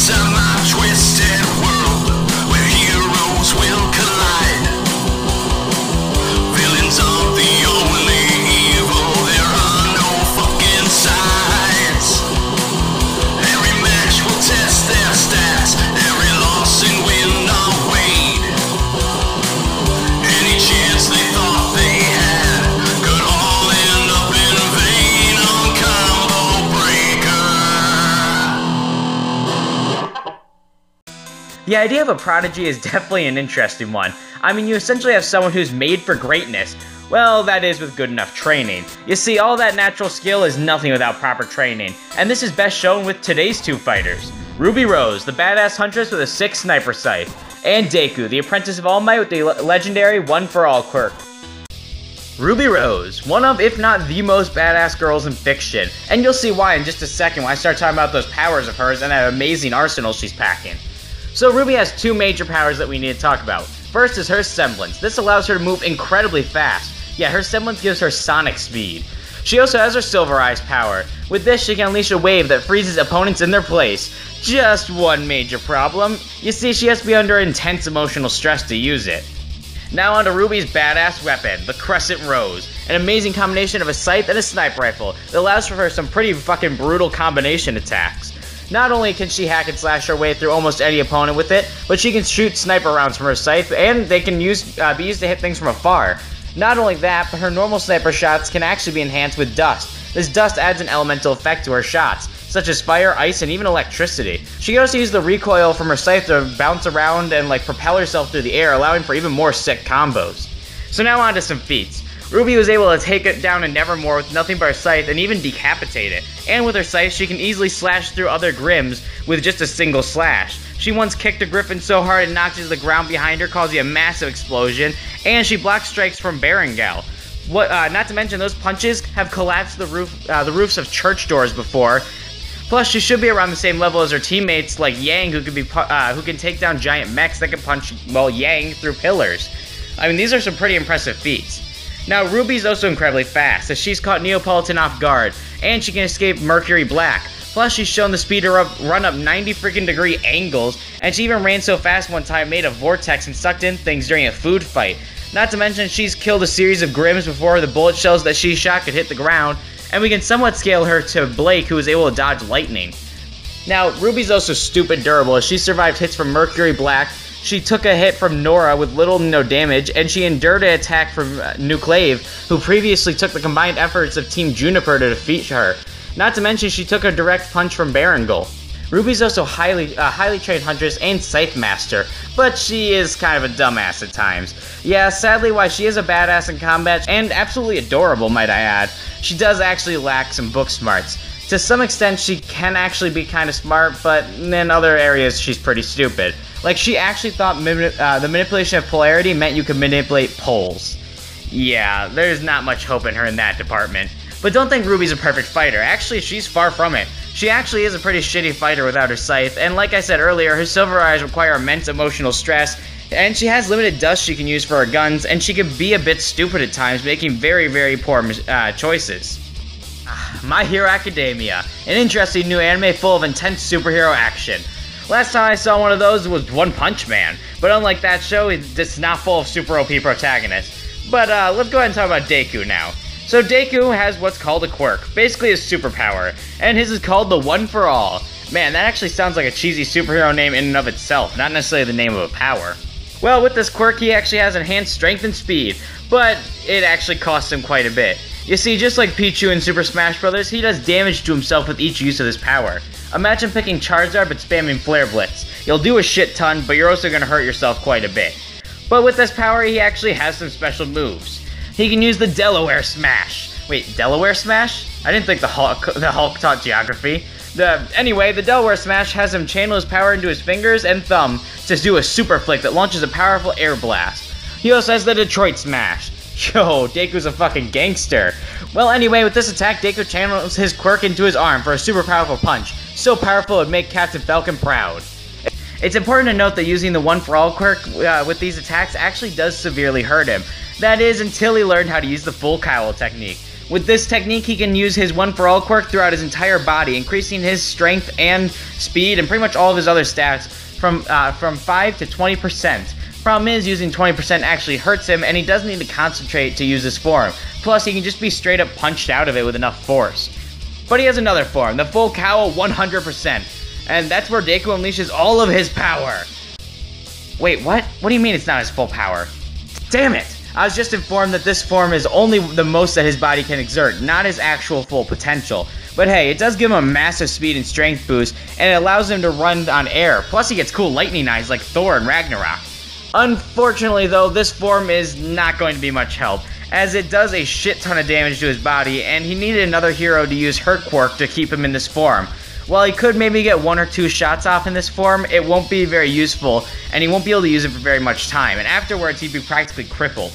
Inside my twisted world, where heroes will collide. Villains aren't the only evil, there are no fucking sides. Every match will test their stats, every loss and win are weighed. Any chance they thought they had could all end up in vain on Combo Breaker. The idea of a prodigy is definitely an interesting one. I mean, you essentially have someone who's made for greatness. Well, that is with good enough training. You see, all that natural skill is nothing without proper training, and this is best shown with today's two fighters. Ruby Rose, the badass huntress with a 6 sniper sight, and Deku, the apprentice of All Might with the legendary one-for-all quirk. Ruby Rose, one of, if not the most badass girls in fiction, and you'll see why in just a second when I start talking about those powers of hers and that amazing arsenal she's packing. So Ruby has two major powers that we need to talk about. First is her semblance. This allows her to move incredibly fast. Yeah, her semblance gives her sonic speed. She also has her Silver Eyes power. With this, she can unleash a wave that freezes opponents in their place. Just one major problem. You see, she has to be under intense emotional stress to use it. Now on to Ruby's badass weapon, the Crescent Rose. An amazing combination of a scythe and a sniper rifle that allows for her some pretty fucking brutal combination attacks. Not only can she hack and slash her way through almost any opponent with it, but she can shoot sniper rounds from her scythe, and they can be used to hit things from afar. Not only that, but her normal sniper shots can actually be enhanced with dust. This dust adds an elemental effect to her shots, such as fire, ice, and even electricity. She can also use the recoil from her scythe to bounce around and propel herself through the air, allowing for even more sick combos. So now on to some feats. Ruby was able to take it down to Nevermore with nothing but her scythe and even decapitate it. And with her scythe, she can easily slash through other Grims with just a single slash. She once kicked a Griffin so hard it knocked it to the ground behind her, causing a massive explosion, and she blocked strikes from Berengal. Not to mention, those punches have collapsed the roofs of church doors before. Plus, she should be around the same level as her teammates like Yang, who can take down giant mechs that can punch, well, Yang through pillars. I mean, these are some pretty impressive feats. Now, Ruby's also incredibly fast, as she's caught Neapolitan off guard, and she can escape Mercury Black. Plus, she's shown the speed to run up 90 freaking degree angles, and she even ran so fast one time, made a vortex and sucked in things during a food fight. Not to mention, she's killed a series of Grims before the bullet shells that she shot could hit the ground, and we can somewhat scale her to Blake, who is able to dodge lightning. Now, Ruby's also stupid durable, as she survived hits from Mercury Black. She took a hit from Nora with little to no damage, and she endured an attack from Nuclave, who previously took the combined efforts of Team Juniper to defeat her. Not to mention, she took a direct punch from Berengal. Ruby's also a highly trained huntress and scythe master, but she is kind of a dumbass at times. Yeah, sadly, while she is a badass in combat, and absolutely adorable, might I add, she does actually lack some book smarts. To some extent, she can actually be kind of smart, but in other areas, she's pretty stupid. Like, she actually thought the manipulation of polarity meant you could manipulate poles. Yeah, there's not much hope in her in that department. But don't think Ruby's a perfect fighter. Actually, she's far from it. She actually is a pretty shitty fighter without her scythe, and like I said earlier, her Silver Eyes require immense emotional stress, and she has limited dust she can use for her guns, and she can be a bit stupid at times, making very, very poor choices. My Hero Academia, an interesting new anime full of intense superhero action. Last time I saw one of those was One Punch Man, but unlike that show, it's not full of super OP protagonists. But let's go ahead and talk about Deku now. So Deku has what's called a quirk, basically a superpower, and his is called the One for All. Man, that actually sounds like a cheesy superhero name in and of itself, not necessarily the name of a power. Well, with this quirk, he actually has enhanced strength and speed, but it actually costs him quite a bit. You see, just like Pichu in Super Smash Bros., he does damage to himself with each use of this power. Imagine picking Charizard but spamming Flare Blitz. You'll do a shit ton, but you're also going to hurt yourself quite a bit. But with this power, he actually has some special moves. He can use the Delaware Smash. Wait, Delaware Smash? I didn't think the Hulk taught geography. Anyway, the Delaware Smash has him channel his power into his fingers and thumb to do a super flick that launches a powerful air blast. He also has the Detroit Smash. Yo, Deku's a fucking gangster. Well, anyway, with this attack, Deku channels his quirk into his arm for a super powerful punch. So powerful it would make Captain Falcon proud. It's important to note that using the One for All quirk with these attacks actually does severely hurt him. That is, until he learned how to use the full Cowl technique. With this technique, he can use his one-for-all quirk throughout his entire body, increasing his strength and speed and pretty much all of his other stats from 5 to 20%. Problem is, using 20% actually hurts him, and he doesn't need to concentrate to use this form. Plus, he can just be straight up punched out of it with enough force. But he has another form, the full cowl 100%, and that's where Deku unleashes all of his power. Wait, what? What do you mean it's not his full power? Damn it! I was just informed that this form is only the most that his body can exert, not his actual full potential. But hey, it does give him a massive speed and strength boost, and it allows him to run on air. Plus he gets cool lightning eyes like Thor and Ragnarok. Unfortunately though, this form is not going to be much help, as it does a shit ton of damage to his body, and he needed another hero to use her quirk to keep him in this form. While he could maybe get 1 or 2 shots off in this form, it won't be very useful, and he won't be able to use it for very much time, and afterwards he'd be practically crippled.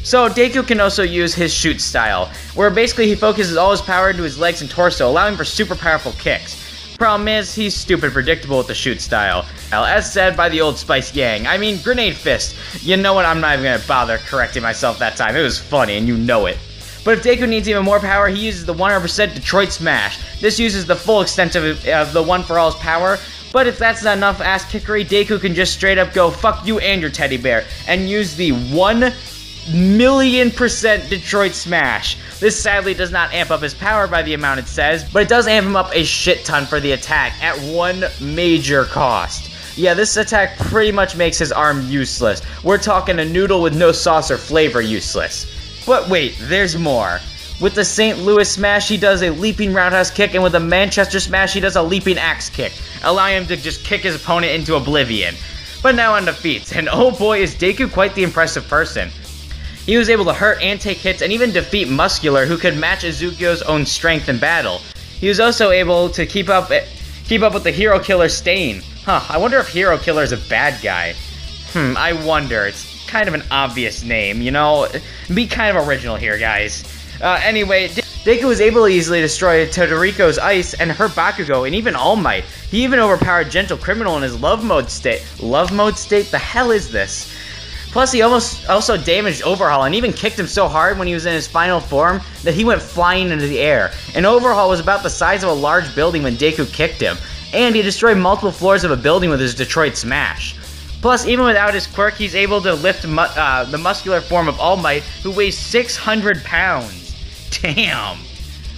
So Deku can also use his shoot style, where basically he focuses all his power into his legs and torso, allowing for super powerful kicks. Problem is, he's stupid predictable with the shoot style. As said by the old Spice Gang, I mean Grenade Fist. You know what, I'm not even gonna bother correcting myself that time, it was funny and you know it. But if Deku needs even more power, he uses the 100% Detroit Smash. This uses the full extent of the One For All's power, but if that's not enough ass kickery, Deku can just straight up go fuck you and your teddy bear, and use the 1,000,000% Detroit Smash. This sadly does not amp up his power by the amount it says, but it does amp him up a shit ton for the attack at one major cost. Yeah, this attack pretty much makes his arm useless. We're talking a noodle with no sauce or flavor useless. But wait, there's more. With the St. Louis Smash, he does a leaping roundhouse kick, and with the Manchester Smash, he does a leaping axe kick, allowing him to just kick his opponent into oblivion. But now on defeats, and oh boy is Deku quite the impressive person. He was able to hurt and take hits and even defeat Muscular, who could match Izukyo's own strength in battle. He was also able to keep up with the Hero Killer Stain. I wonder if Hero Killer is a bad guy. I wonder. It's kind of an obvious name, you know? Be kind of original here, guys. Anyway, Deku was able to easily destroy Todoroki's Ice and hurt Bakugo and even All Might. He even overpowered Gentle Criminal in his Love Mode state. Love Mode state? The hell is this? Plus, he also damaged Overhaul and even kicked him so hard when he was in his final form that he went flying into the air. And Overhaul was about the size of a large building when Deku kicked him. And he destroyed multiple floors of a building with his Detroit Smash. Plus, even without his quirk, he's able to lift the muscular form of All Might, who weighs 600 pounds. Damn.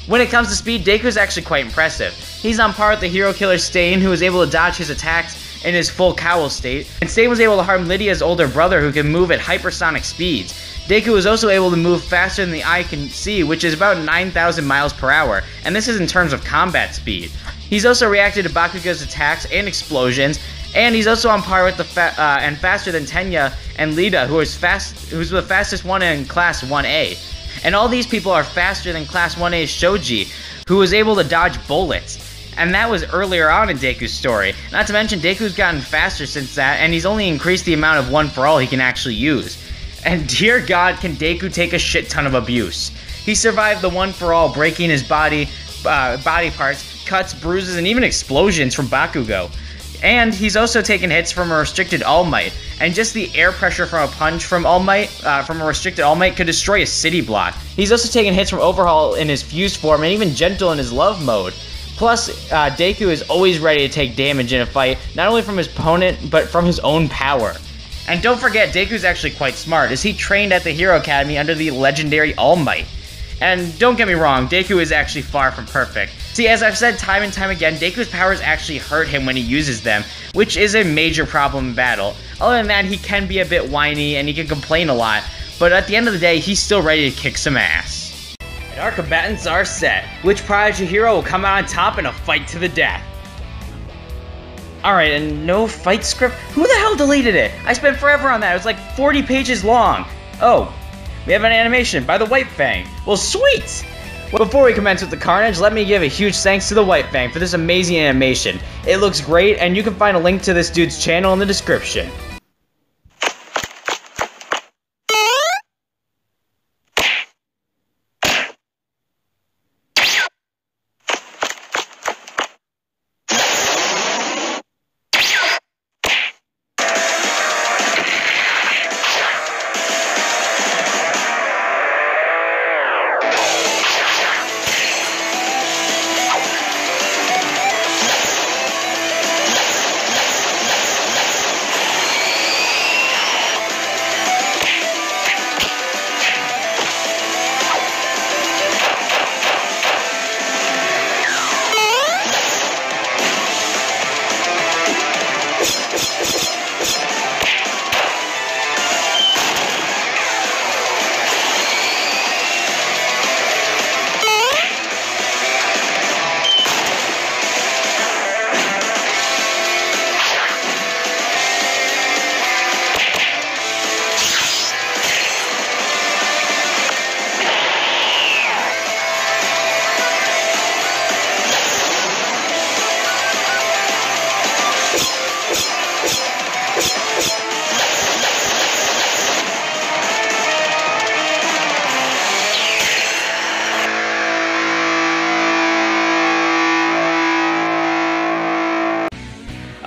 When it comes to speed, Deku's actually quite impressive. He's on par with the Hero Killer Stain, who was able to dodge his attacks in his full cowl state, and Stain was able to harm Lydia's older brother, who can move at hypersonic speeds. Deku was also able to move faster than the eye can see, which is about 9,000 miles per hour, and this is in terms of combat speed. He's also reacted to Bakugo's attacks and explosions, and he's also on par with and faster than Tenya and Lida, who's the fastest one in Class 1A. And all these people are faster than Class 1A's Shoji, who was able to dodge bullets. And that was earlier on in Deku's story. Not to mention, Deku's gotten faster since that, and he's only increased the amount of One For All he can actually use. And dear God, can Deku take a shit ton of abuse. He survived the One For All, breaking his body parts, cuts, bruises, and even explosions from Bakugo. And he's also taken hits from a restricted All Might, and just the air pressure from a punch from a restricted All Might could destroy a city block. He's also taken hits from Overhaul in his fused form, and even Gentle in his Love Mode. Plus, Deku is always ready to take damage in a fight, not only from his opponent, but from his own power. And don't forget, Deku's actually quite smart, as he trained at the Hero Academy under the legendary All Might. And don't get me wrong, Deku is actually far from perfect. See, as I've said time and time again, Deku's powers actually hurt him when he uses them, which is a major problem in battle. Other than that, he can be a bit whiny and he can complain a lot, but at the end of the day, he's still ready to kick some ass. And our combatants are set. Which Prodigy hero will come out on top in a fight to the death? Alright, and no fight script? Who the hell deleted it? I spent forever on that, it was like 40 pages long. Oh, we have an animation by the White Fang. Well, sweet! Before we commence with the carnage, let me give a huge thanks to the White Fang for this amazing animation. It looks great, and you can find a link to this dude's channel in the description.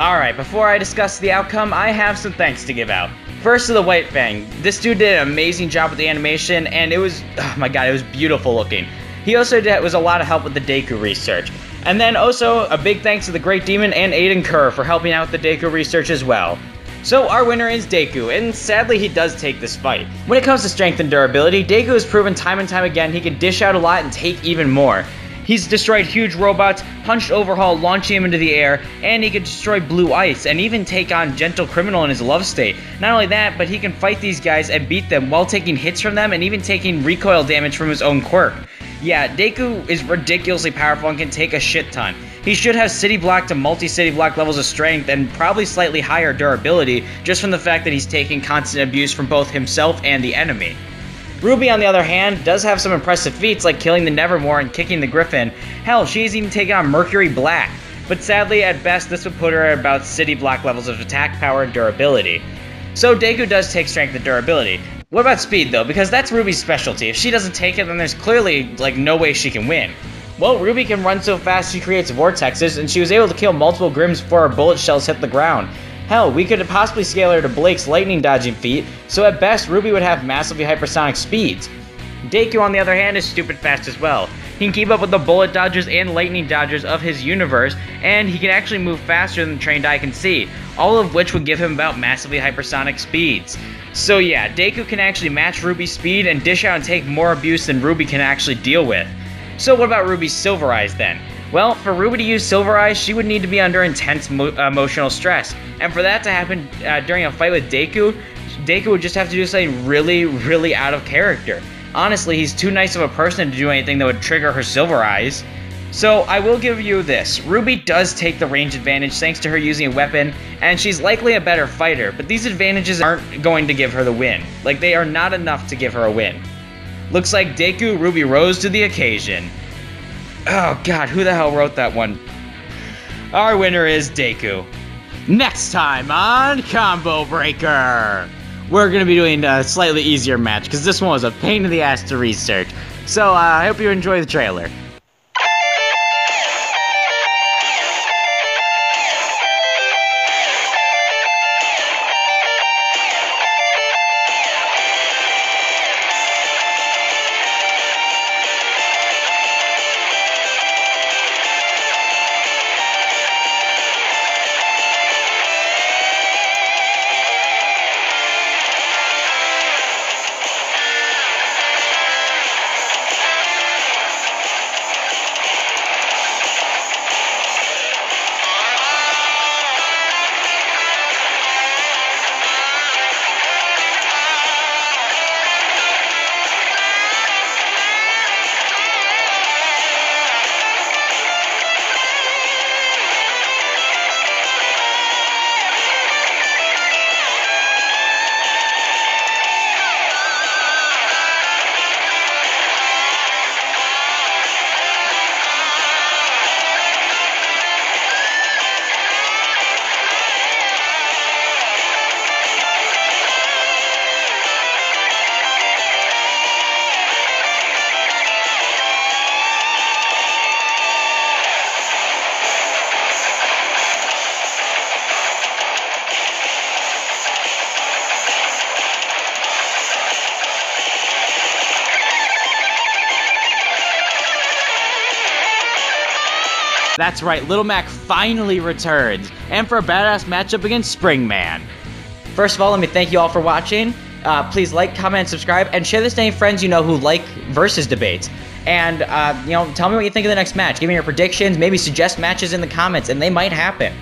Alright, before I discuss the outcome, I have some thanks to give out. First to the White Fang. This dude did an amazing job with the animation, and it was, oh my god, it was beautiful looking. He also was a lot of help with the Deku research. And then also, a big thanks to the Great Demon and Aiden Kerr for helping out with the Deku research as well. So our winner is Deku, and sadly he does take this fight. When it comes to strength and durability, Deku has proven time and time again he can dish out a lot and take even more. He's destroyed huge robots, punched Overhaul, launching him into the air, and he can destroy Blue Ice, and even take on Gentle Criminal in his love state. Not only that, but he can fight these guys and beat them while taking hits from them and even taking recoil damage from his own quirk. Yeah, Deku is ridiculously powerful and can take a shit ton. He should have City Block to Multi-City Block levels of strength and probably slightly higher durability, just from the fact that he's taking constant abuse from both himself and the enemy. RWBY, on the other hand, does have some impressive feats like killing the Nevermore and kicking the Griffin. Hell, she's even taken on Mercury Black. But sadly, at best, this would put her at about City Block levels of attack power and durability. So Deku does take strength and durability. What about speed, though? Because that's RWBY's specialty. If she doesn't take it, then there's clearly, no way she can win. Well, RWBY can run so fast she creates vortexes, and she was able to kill multiple Grims before her bullet shells hit the ground. Hell, we could possibly scale her to Blake's lightning dodging feat, so at best, RWBY would have massively hypersonic speeds. Deku, on the other hand, is stupid fast as well. He can keep up with the bullet dodgers and lightning dodgers of his universe, and he can actually move faster than the trained eye can see, all of which would give him about massively hypersonic speeds. So yeah, Deku can actually match RWBY's speed and dish out and take more abuse than RWBY can actually deal with. So what about RWBY's Silver Eyes then? Well, for RWBY to use Silver Eyes, she would need to be under intense emotional stress. And for that to happen during a fight with Deku, Deku would just have to do something really, really out of character. Honestly, he's too nice of a person to do anything that would trigger her Silver Eyes. So I will give you this, RWBY does take the range advantage thanks to her using a weapon, and she's likely a better fighter, but these advantages aren't going to give her the win. They are not enough to give her a win. Looks like Deku RWBY rose to the occasion. Oh god, who the hell wrote that one? Our winner is Deku. Next time on Combo Breaker, we're going to be doing a slightly easier match, because this one was a pain in the ass to research. So I hope you enjoy the trailer. That's right, Little Mac finally returns, and for a badass matchup against Springman. First of all, let me thank you all for watching. Please like, comment, and subscribe, and share this to any friends you know who like versus debates. And, tell me what you think of the next match. Give me your predictions, maybe suggest matches in the comments, and they might happen.